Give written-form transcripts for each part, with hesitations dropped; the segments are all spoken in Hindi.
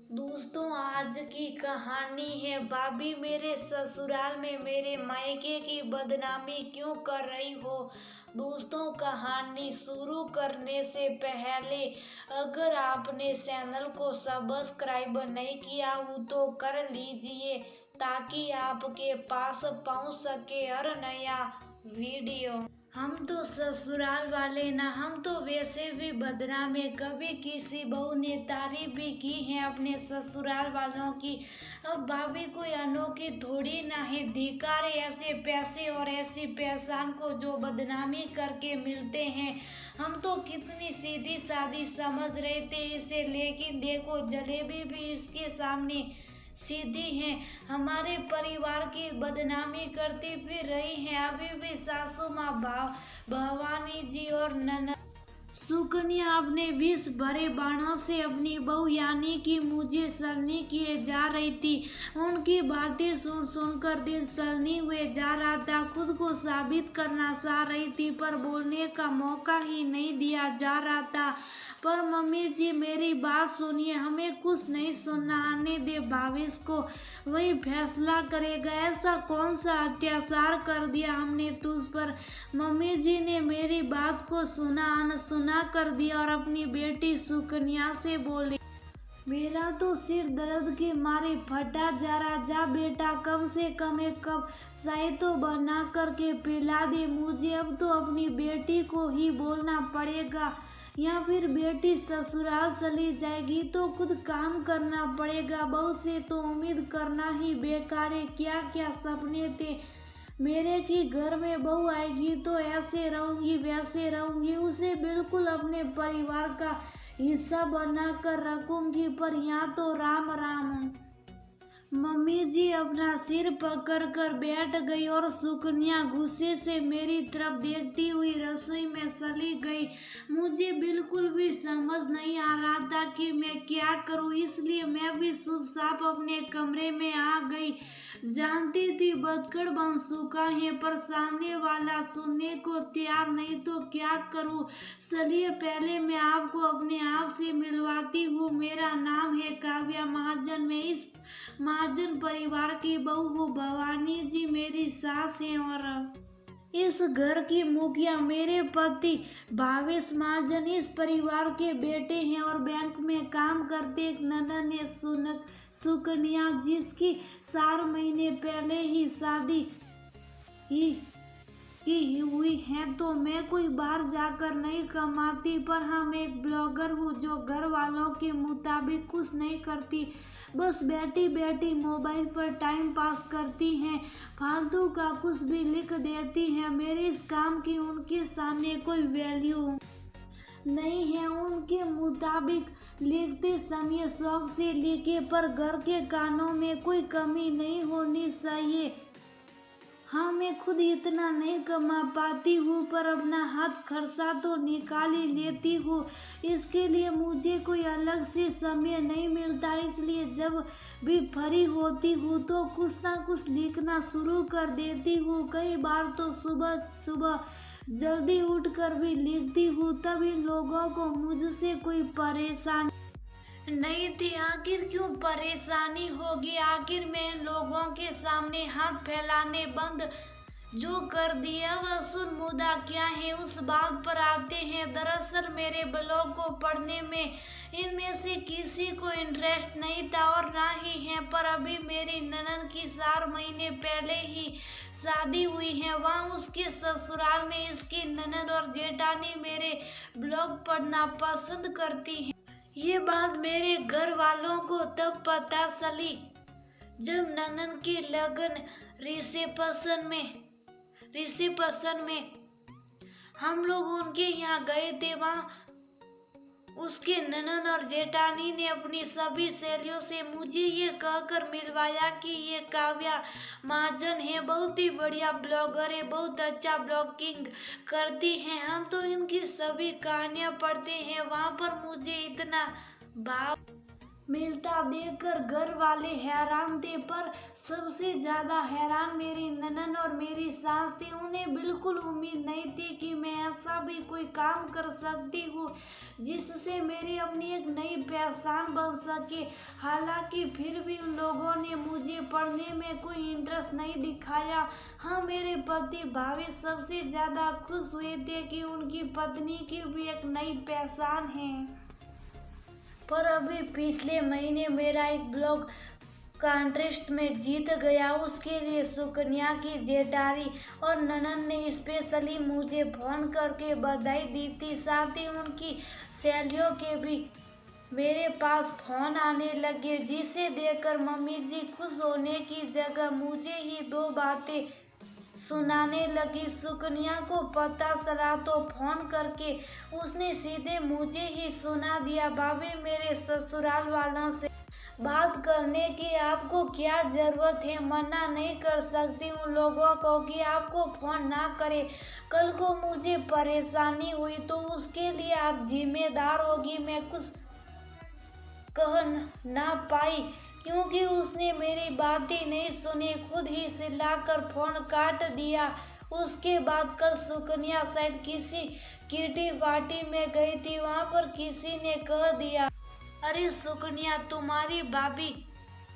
दोस्तों, आज की कहानी है भाभी मेरे ससुराल में मेरे मायके की बदनामी क्यों कर रही हो। दोस्तों, कहानी शुरू करने से पहले अगर आपने चैनल को सब्सक्राइब नहीं किया हो तो कर लीजिए ताकि आपके पास पहुंच सके हर नया वीडियो। हम तो ससुराल वाले ना, हम तो वैसे भी बदनाम है। कभी किसी बहू ने तारीफ भी की है अपने ससुराल वालों की। अब भाभी कोई अनोखी थोड़ी ना है। धिक्कार है ऐसे पैसे और ऐसी पहचान को जो बदनामी करके मिलते हैं। हम तो कितनी सीधी सादी समझ रहे थे इसे, लेकिन देखो जलेबी भी इसके सामने सीधी हैं। हमारे परिवार की बदनामी करती फिर रही हैं अभी भी सासू माँ भवानी जी और ननद सुकन्या अपने विष भरे बाणों से अपनी बहू यानी कि मुझे सलनी किए जा रही थी। उनकी बातें सुन सुनकर दिल सलनी हुए जा रहा था। खुद को साबित करना चाह रही थी पर बोलने का मौका ही नहीं दिया जा रहा था। पर मम्मी जी मेरी बात सुनिए, हमें कुछ नहीं सुनना, आने दे भावेश को, वही फैसला करेगा। ऐसा कौन सा अत्याचार कर दिया हमने तुझ पर। मम्मी जी ने मेरी बात को सुना अनसुना कर दिया और अपनी बेटी सुकन्या से बोली, मेरा तो सिर दर्द के मारे फटा जा रहा। जा बेटा, कम से कम एक कप चाय तो बना करके पिला दे मुझे। अब तो अपनी बेटी को ही बोलना पड़ेगा या फिर बेटी ससुराल चली जाएगी तो खुद काम करना पड़ेगा। बहू से तो उम्मीद करना ही बेकार है। क्या क्या सपने थे मेरे कि घर में बहू आएगी तो ऐसे रहूंगी वैसे रहूंगी, उसे बिल्कुल अपने परिवार का हिस्सा बना कर रखूंगी। पर यहाँ तो राम राम। मम्मी जी अपना सिर पकड़ कर बैठ गई और सुकन्या गुस्से से मेरी तरफ देखती हुई रसोई में चली गई। मुझे बिल्कुल भी समझ नहीं आ रहा था कि मैं क्या करूं, इसलिए मैं भी चुपचाप अपने कमरे में आ गई। जानती थी बदकड़ बन चुका है पर सामने वाला सुनने को तैयार नहीं, तो क्या करूं। चलिए पहले मैं आपको अपने आप से मिलवाती हूँ। मेरा नाम है काव्या महाजन, मैं इस महाजन परिवार की बहू हूँ। भवानी जी मेरी सास हैं और इस घर की मुखिया। मेरे पति भावेश महाजन इस परिवार के बेटे हैं और बैंक में काम करते एक ननद है सुकन्या, जिसकी 4 महीने पहले ही शादी ही की हुई है। तो मैं कोई बाहर जाकर नहीं कमाती, पर हम एक ब्लॉगर हूँ जो घर वालों के मुताबिक कुछ नहीं करती, बस बैठी बैठी मोबाइल पर टाइम पास करती हैं, फालतू का कुछ भी लिख देती हैं। मेरे इस काम की उनके सामने कोई वैल्यू नहीं है। उनके मुताबिक लिखते समय शौक से लिखे, पर घर के कानों में कोई कमी नहीं होनी चाहिए। हाँ, मैं खुद इतना नहीं कमा पाती हूँ पर अपना हाथ खर्चा तो निकाल ही लेती हूँ। इसके लिए मुझे कोई अलग से समय नहीं मिलता, इसलिए जब भी फ्री होती हूँ तो कुछ ना कुछ लिखना शुरू कर देती हूँ। कई बार तो सुबह सुबह जल्दी उठकर भी लिखती हूँ। तभी लोगों को मुझसे कोई परेशानी नहीं थी। आखिर क्यों परेशानी होगी, आखिर मैं लोगों के सामने हाथ फैलाने बंद जो कर दिया। वह असल मुद्दा क्या है उस बात पर आते हैं। दरअसल मेरे ब्लॉग को पढ़ने में इनमें से किसी को इंटरेस्ट नहीं था और ना ही है, पर अभी मेरी ननद की 4 महीने पहले ही शादी हुई है। वहाँ उसके ससुराल में इसकी ननद और जेठानी मेरे ब्लॉग पढ़ना पसंद करती हैं। ये बात मेरे घर वालों को तब पता चली जब ननद के लगन रिसेप्शन में हम लोग उनके यहाँ गए थे। वहाँ उसके ननद और जेठानी ने अपनी सभी सहेलियों से मुझे ये कहकर मिलवाया कि ये काव्या महाजन है, बहुत ही बढ़िया ब्लॉगर है, बहुत अच्छा ब्लॉगिंग करती हैं। हम तो इनकी सभी कहानियाँ पढ़ते हैं। वहाँ पर मुझे इतना भाव मिलता देखकर घर वाले हैरान थे, पर सबसे ज्यादा हैरान मेरी ननद और मेरी सास थी। उन्हें बिल्कुल उम्मीद नहीं थी कि मैं ऐसा भी कोई काम कर सकती हूँ जिससे मेरी अपनी एक नई पहचान बन सके। हालांकि फिर भी उन लोगों ने मुझे पढ़ने में कोई इंटरेस्ट नहीं दिखाया। हाँ, मेरे पति भावेश सबसे ज्यादा खुश हुए थे कि उनकी पत्नी की भी एक नई पहचान है। पर अभी पिछले महीने मेरा एक ब्लॉग कॉन्टेस्ट में जीत गया। उसके लिए सुकन्या की जेठानी और ननद ने स्पेशली मुझे फोन करके बधाई दी थी। साथ ही उनकी सहेलियों के भी मेरे पास फोन आने लगे, जिसे देखकर मम्मी जी खुश होने की जगह मुझे ही दो बातें सुनाने लगी। सुकन्या को पता चला तो फोन करके उसने सीधे मुझे ही सुना दिया, भाभी मेरे ससुराल वालों से बात करने की आपको क्या जरूरत है, मना नहीं कर सकती उन लोगों को कि आपको फोन ना करे। कल को मुझे परेशानी हुई तो उसके लिए आप जिम्मेदार होगी। मैं कुछ कह ना पाई क्योंकि उसने मेरी बात ही नहीं सुनी, खुद ही चिल्लाकर फोन काट दिया। उसके बाद कल सुकन्या शायद किसी किटी पार्टी में गई थी। वहां पर किसी ने कह दिया, अरे सुकन्या, तुम्हारी भाभी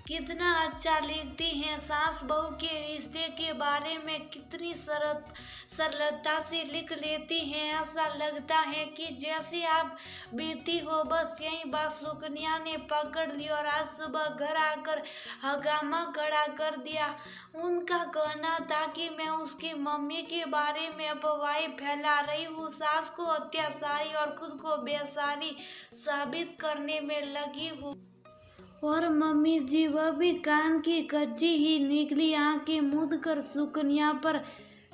कितना अच्छा लिखती हैं, सास बहू के रिश्ते के बारे में कितनी सरलता से लिख लेती हैं। ऐसा लगता है कि जैसे आप बीती हो। बस यही बात सुकन्या ने पकड़ ली और आज सुबह घर आकर हंगामा खड़ा कर दिया। उनका कहना था कि मैं उसकी मम्मी के बारे में अफवाहें फैला रही हूँ, सास को अत्याचारी और खुद को बेसहारी साबित करने में लगी हूँ। और मम्मी जी वह भी कान की कच्ची ही निकली आंखें मूंद कर सुकन्या पर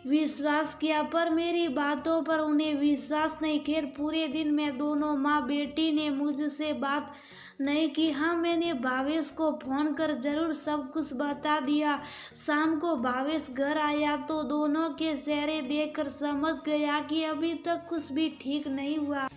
विश्वास किया, पर मेरी बातों पर उन्हें विश्वास नहीं। खैर, पूरे दिन में दोनों माँ बेटी ने मुझसे बात नहीं की। हाँ, मैंने भावेश को फोन कर जरूर सब कुछ बता दिया। शाम को भावेश घर आया तो दोनों के चेहरे देखकर समझ गया कि अभी तक कुछ भी ठीक नहीं हुआ।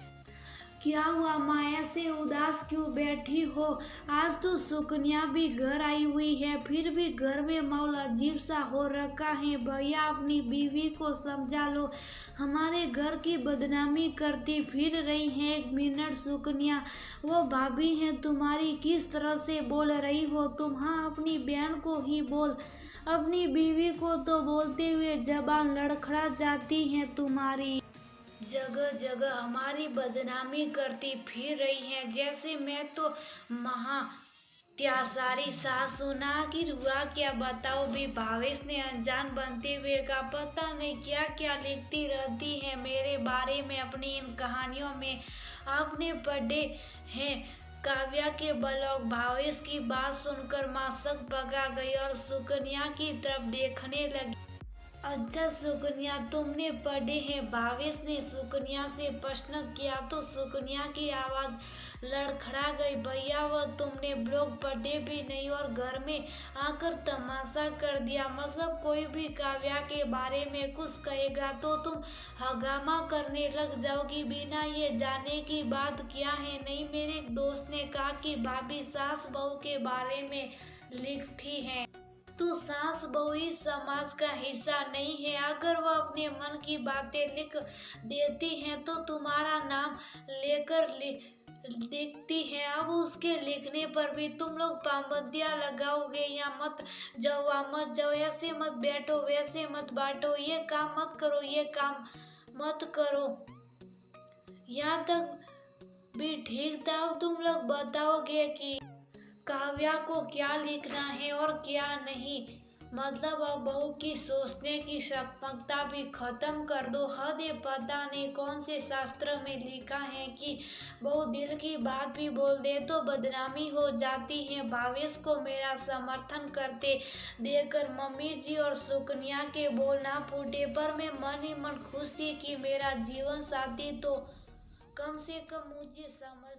क्या हुआ माँ, ऐसे उदास क्यों बैठी हो? आज तो सुकन्या भी घर आई हुई है, फिर भी घर में माहौल अजीब सा हो रखा है। भैया अपनी बीवी को समझा लो, हमारे घर की बदनामी करती फिर रही है। एक मिनट सुकन्या, वो भाभी है तुम्हारी, किस तरह से बोल रही हो तुम? हाँ, अपनी बहन को ही बोल, अपनी बीवी को तो बोलते हुए जबान लड़खड़ा जाती है तुम्हारी। जगह जगह हमारी बदनामी करती फिर रही है, जैसे मैं तो त्यासारी सास हूं। ना कि हुआ क्या बताओ भी, भावेश ने अनजान बनते हुए कहा। पता नहीं क्या क्या लिखती रहती है मेरे बारे में अपनी इन कहानियों में। आपने पढ़े हैं काव्या के ब्लॉग? भावेश की बात सुनकर माँ शक पका गई और सुकन्या की तरफ देखने लगी। अच्छा सुकन्या, तुमने पढ़े हैं? भावेश ने सुकन्या से प्रश्न किया तो सुकन्या की आवाज लड़खड़ा गई। भैया, वह तुमने ब्लॉग पढ़े भी नहीं और घर में आकर तमाशा कर दिया। मतलब कोई भी काव्या के बारे में कुछ कहेगा तो तुम हंगामा करने लग जाओगी बिना ये जाने की बात क्या है। नहीं, मेरे एक दोस्त ने कहा कि भाभी सास बहू के बारे में लिखती हैं। तो सास बहू इस समाज का हिस्सा नहीं है? अगर वह अपने मन की बातें लिख देती हैं तो तुम्हारा नाम लेकर लिखती है। अब उसके लिखने पर भी तुम लोग पाबंदियां लगाओगे, या मत जाओ मत जाओ, ऐसे मत बैठो, वैसे मत बांटो, ये काम मत करो, ये काम मत करो, यहाँ तक भी ठीक था। अब तुम लोग बताओगे कि काव्या को क्या लिखना है और क्या नहीं। मतलब अब बहू की सोचने की क्षमता भी खत्म कर दो। हद है, पता नहीं कौन से शास्त्र में लिखा है कि बहू दिल की बात भी बोल दे तो बदनामी हो जाती है। भावेश को मेरा समर्थन करते देखकर मम्मी जी और सुकन्या के बोल ना फूटे, पर मैं मन ही मन खुश थी कि मेरा जीवन साथी तो कम से कम मुझे समझ